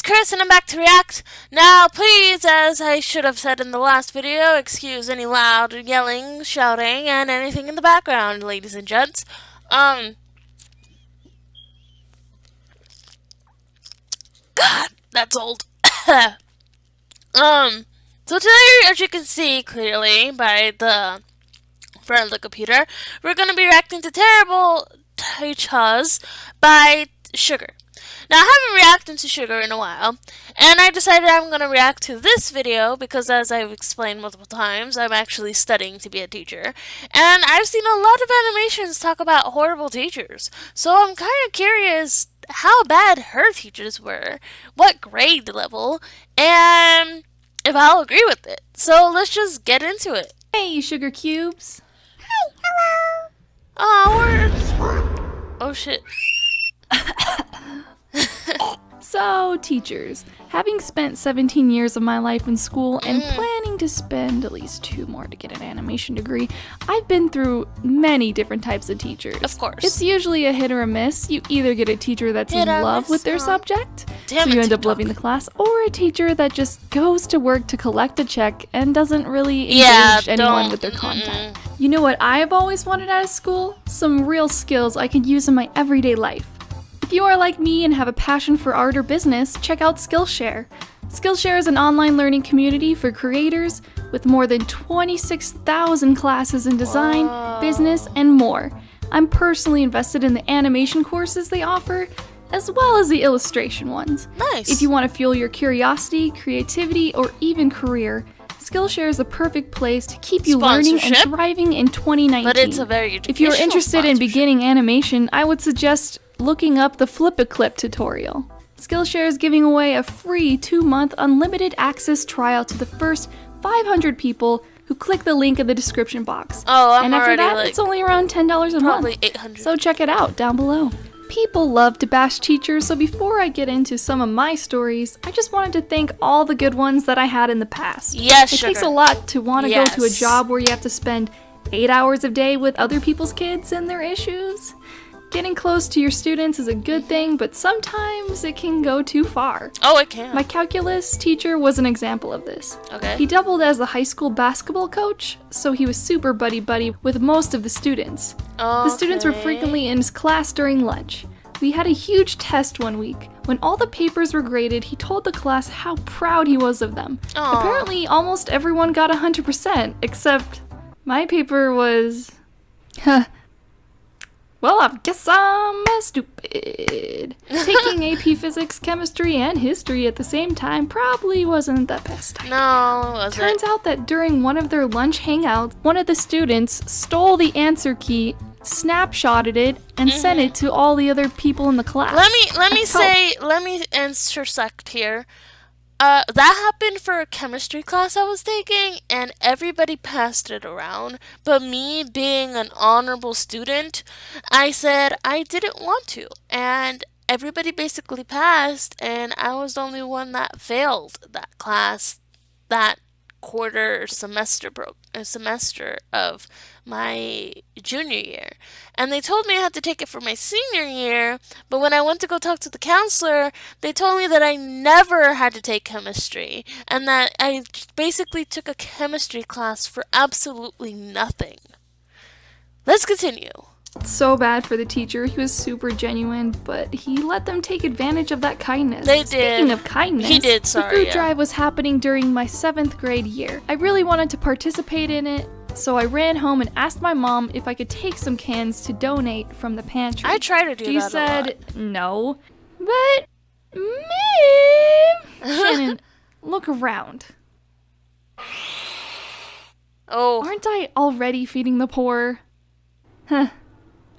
Chris, and I'm back to react. Now, please, as I should have said in the last video, excuse any loud yelling, shouting, and anything in the background, ladies and gents. God, that's old. So today, as you can see clearly by the front of the computer, we're gonna be reacting to Terrible Teachers by Sugar. Now, I haven't reacted to Sugar in a while, and I decided I'm going to react to this video because, as I've explained multiple times, I'm actually studying to be a teacher, and I've seen a lot of animations talk about horrible teachers, so I'm kind of curious how bad her teachers were, what grade level, and if I'll agree with it. So let's just get into it. Hey, Sugar Cubes. Hi, hello. Oh, oh shit. So, teachers, having spent 17 years of my life in school and planning to spend at least 2 more to get an animation degree, I've been through many different types of teachers. Of course. It's usually a hit or a miss. You either get a teacher that's in love with their subject, so you end up loving the class, or a teacher that just goes to work to collect a check and doesn't really engage anyone with their content. You know what I've always wanted out of school? Some real skills I could use in my everyday life. If you are like me and have a passion for art or business, check out Skillshare. Skillshare is an online learning community for creators with more than 26,000 classes in design, business, and more. I'm personally invested in the animation courses they offer, as well as the illustration ones. Nice. If you want to fuel your curiosity, creativity, or even career, Skillshare is the perfect place to keep you learning and thriving in 2019. But it's a very educational If you're interested in beginning animation, I would suggest looking up the Flip-A-Clip tutorial. Skillshare is giving away a free 2-month unlimited access trial to the first 500 people who click the link in the description box. And after that, it's only around $10 a month. Probably 800. So check it out down below. People love to bash teachers, so before I get into some of my stories, I just wanted to thank all the good ones that I had in the past. Yes, It takes a lot to want to go to a job where you have to spend 8 hours a day with other people's kids and their issues. Getting close to your students is a good thing, but sometimes it can go too far. Oh, it can. My calculus teacher was an example of this. Okay. He doubled as the high school basketball coach, so he was super buddy-buddy with most of the students. The students were frequently in his class during lunch. We had a huge test one week. When all the papers were graded, he told the class how proud he was of them. Apparently, almost everyone got 100%, except my paper was... Well, I guess I'm stupid. Taking AP Physics, Chemistry, and History at the same time probably wasn't the best idea. No, it wasn't. Turns out that during one of their lunch hangouts, one of the students stole the answer key, snapshotted it, and sent it to all the other people in the class. Let me intersect here. That happened for a chemistry class I was taking, and everybody passed it around. But me, being an honorable student, I said I didn't want to. And everybody basically passed, and I was the only one that failed that class that semester of my junior year. And they told me I had to take it for my senior year, but when I went to go talk to the counselor, they told me that I never had to take chemistry, and that I basically took a chemistry class for absolutely nothing. Let's continue. It's so bad for the teacher. He was super genuine, but he let them take advantage of that kindness. They did. Speaking of kindness, he did, the food drive was happening during my 7th grade year. I really wanted to participate in it, so I ran home and asked my mom if I could take some cans to donate from the pantry. I try to do that a lot. She said no, but ma'am, Shannon, look around. Oh. Aren't I already feeding the poor? Huh.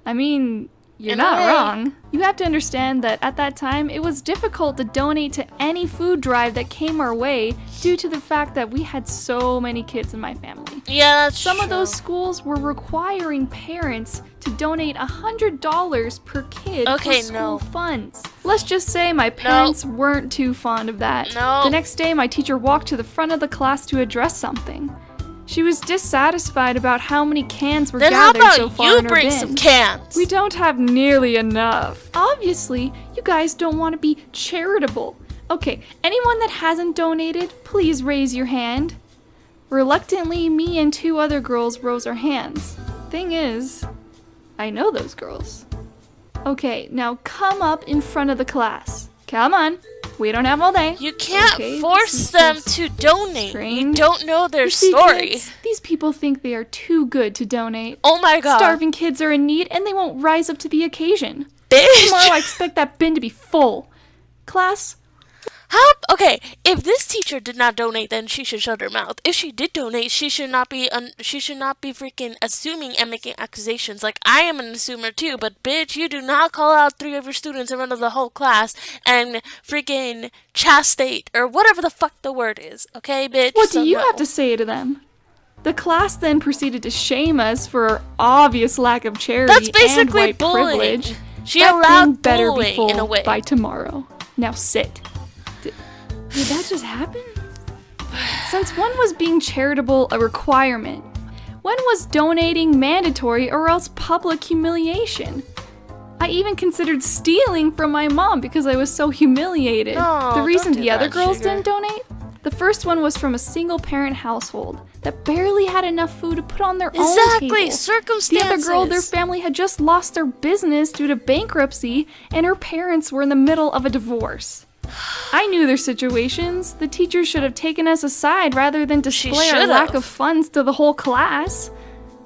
I mean, you're not wrong. You have to understand that at that time, it was difficult to donate to any food drive that came our way due to the fact that we had so many kids in my family. Yeah, that's Some of those schools were requiring parents to donate $100 per kid for school funds. Let's just say my parents weren't too fond of that. The next day, my teacher walked to the front of the class to address something. She was dissatisfied about how many cans were gathered so far in her bin. Then how about you bring some cans? We don't have nearly enough. Obviously, you guys don't want to be charitable, Okay, anyone that hasn't donated, please raise your hand. Reluctantly, me and 2 other girls rose our hands. Thing is, I know those girls. Okay, now come up in front of the class. Come on. We don't have all day. You can't force them to donate. Strange. You don't know their story. Kids, these people think they are too good to donate. Oh my god. Starving kids are in need and they won't rise up to the occasion. Bitch. Tomorrow I expect that bin to be full. Class? Okay, if this teacher did not donate, then she should shut her mouth. If she did donate, she should not be freaking assuming and making accusations. Like, I am an assumer too, but bitch, you do not call out 3 of your students in front of the whole class and freaking chastate or whatever the fuck the word is. Okay, bitch? What do you have to say to them? The class then proceeded to shame us for our obvious lack of charity That's basically and white bullying. privilege. She That allowed better bullying be full in a way. by tomorrow. Now sit. Did that just happen? Since when was being charitable a requirement? When was donating mandatory or else public humiliation? I even considered stealing from my mom because I was so humiliated. No, the reason don't do the other that, girls Sugar. didn't donate? The first one was from a single-parent household that barely had enough food to put on their own Exactly, table. circumstances. The other girl, their family had just lost their business due to bankruptcy, and her parents were in the middle of a divorce. I knew their situations. The teachers should have taken us aside rather than display our lack of funds to the whole class.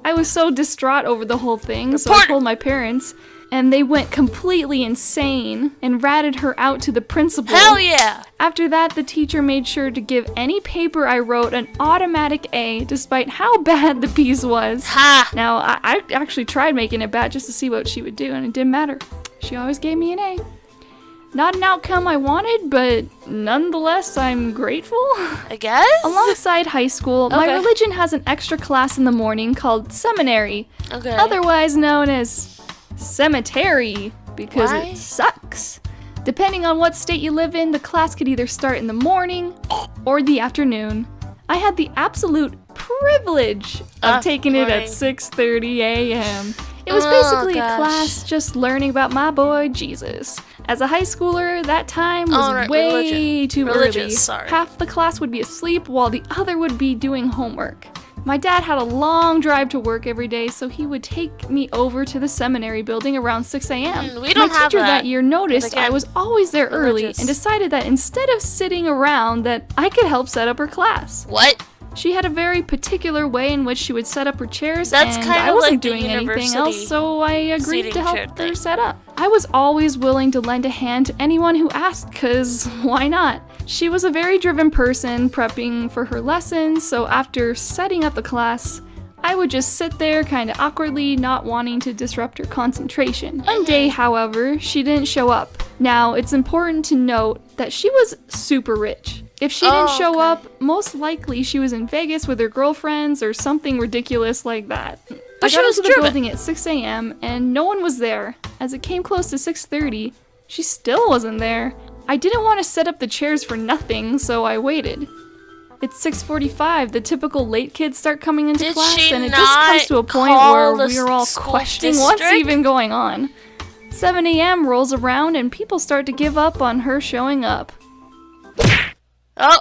I was so distraught over the whole thing, so I told my parents, and they went completely insane and ratted her out to the principal. Hell yeah! After that, the teacher made sure to give any paper I wrote an automatic A, despite how bad the piece was. Ha! Now, I actually tried making it bad just to see what she would do, and it didn't matter. She always gave me an A. Not an outcome I wanted, but nonetheless, I'm grateful. I guess? Alongside high school, my religion has an extra class in the morning called seminary, otherwise known as cemetery, because it sucks. Depending on what state you live in, the class could either start in the morning or the afternoon. I had the absolute privilege of taking it at 6:30 a.m. It was basically a class just learning about my boy Jesus. As a high schooler, that time was way too early. Half the class would be asleep while the other would be doing homework. My dad had a long drive to work every day, so he would take me over to the seminary building around 6 a.m. We don't My have teacher that year noticed I was always there early and decided that instead of sitting around, that I could help set up her class. What? She had a very particular way in which she would set up her chairs, That's and kind I of wasn't like the doing anything university else, so I agreed to help her thing. set up. I was always willing to lend a hand to anyone who asked, cause why not? She was a very driven person, prepping for her lessons, so after setting up the class, I would just sit there kinda awkwardly, not wanting to disrupt her concentration. One day, however, she didn't show up. Now, it's important to note that she was super rich. If she didn't show up, most likely she was in Vegas with her girlfriends or something ridiculous like that. But I got into the building at 6 a.m. and no one was there. As it came close to 6:30, she still wasn't there. I didn't want to set up the chairs for nothing, so I waited. It's 6:45, the typical late kids start coming into class, and it just comes to a point where we are all questioning what's even going on. 7 a.m. rolls around and people start to give up on her showing up. Oh!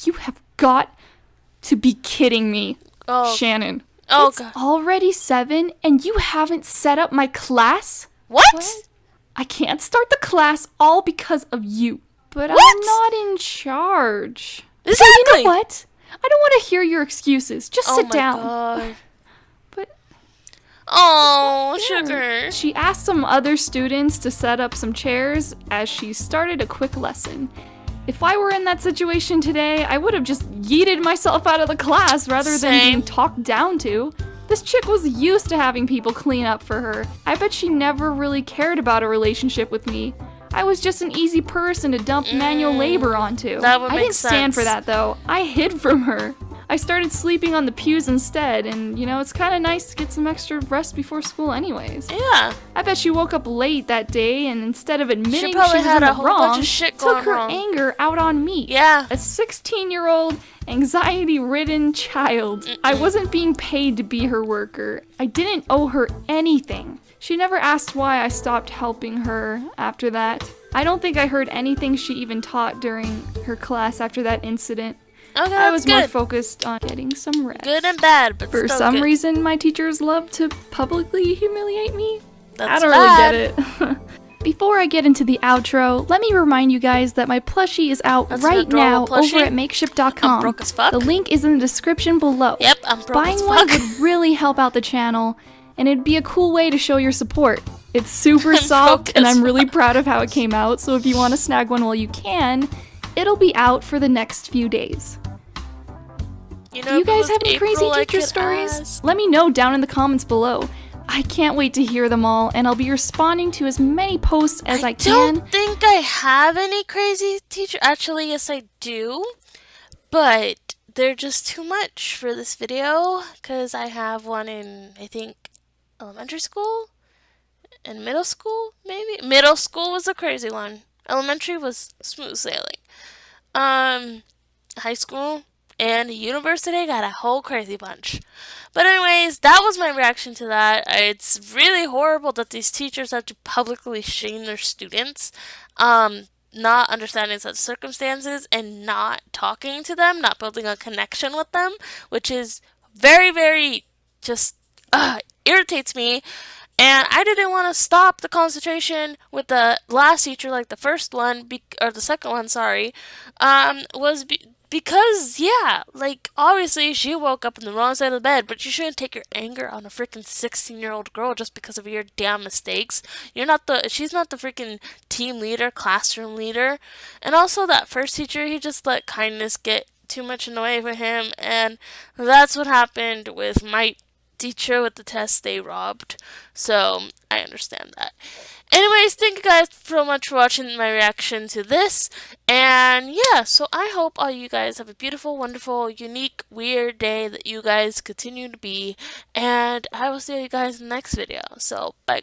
You have got to be kidding me, Shannon. It's already 7 and you haven't set up my class? What? I can't start the class all because of you. But I'm not in charge. Exactly. So you know what? I don't want to hear your excuses. Just sit down. God. But Sugar. She asked some other students to set up some chairs as she started a quick lesson. If I were in that situation today, I would have just yeeted myself out of the class rather than being talked down to. This chick was used to having people clean up for her. I bet she never really cared about a relationship with me. I was just an easy person to dump manual labor onto. I didn't stand for that though. I hid from her. I started sleeping on the pews instead, and you know, it's kind of nice to get some extra rest before school anyways. Yeah. I bet she woke up late that day, and instead of admitting she probably was had in a the whole wrong, bunch of shit took going her wrong. anger out on me. Yeah. A 16-year-old, anxiety-ridden child. I wasn't being paid to be her worker. I didn't owe her anything. She never asked why I stopped helping her after that. I don't think I heard anything she even taught during her class after that incident. Okay, I was more good. focused on getting some rest. Good and bad, but For still some good. reason, my teachers love to publicly humiliate me. That's I don't bad. really get it. Before I get into the outro, let me remind you guys that my plushie is out That's right now plushie. over at makeship.com. I'm broke as fuck. The link is in the description below. Yep, I'm broke Buying as one fuck. would really help out the channel, and it'd be a cool way to show your support. It's super I'm soft, broke and as I'm really fuck. proud of how it came out, so if you want to snag one while you can, it'll be out for the next few days. You Do you guys have any crazy teacher could stories? ask. Let me know down in the comments below. I can't wait to hear them all, and I'll be responding to as many posts as I can. don't think I have any crazy teacher. Actually, yes, I do. But they're just too much for this video because I have one in, I think, elementary school and middle school, maybe. Middle school was a crazy one. Elementary was smooth sailing. High school and university got a whole crazy bunch. But anyways, that was my reaction to that. It's really horrible that these teachers have to publicly shame their students, not understanding such circumstances and not talking to them, not building a connection with them, which is very, very just irritates me. And I didn't want to stop the concentration with the last teacher, like the first one, or the second one, sorry, because, yeah, like, obviously she woke up in the wrong side of the bed, but you shouldn't take your anger on a freaking 16-year-old girl just because of your damn mistakes. She's not the freaking team leader, classroom leader. And also that first teacher, he just let kindness get too much in the way for him, and that's what happened with my teacher with the test they robbed. So I understand that. Anyways, thank you guys so much for watching my reaction to this. And yeah, so I hope all you guys have a beautiful, wonderful, unique, weird day that you guys continue to be. And I will see you guys in the next video. So bye.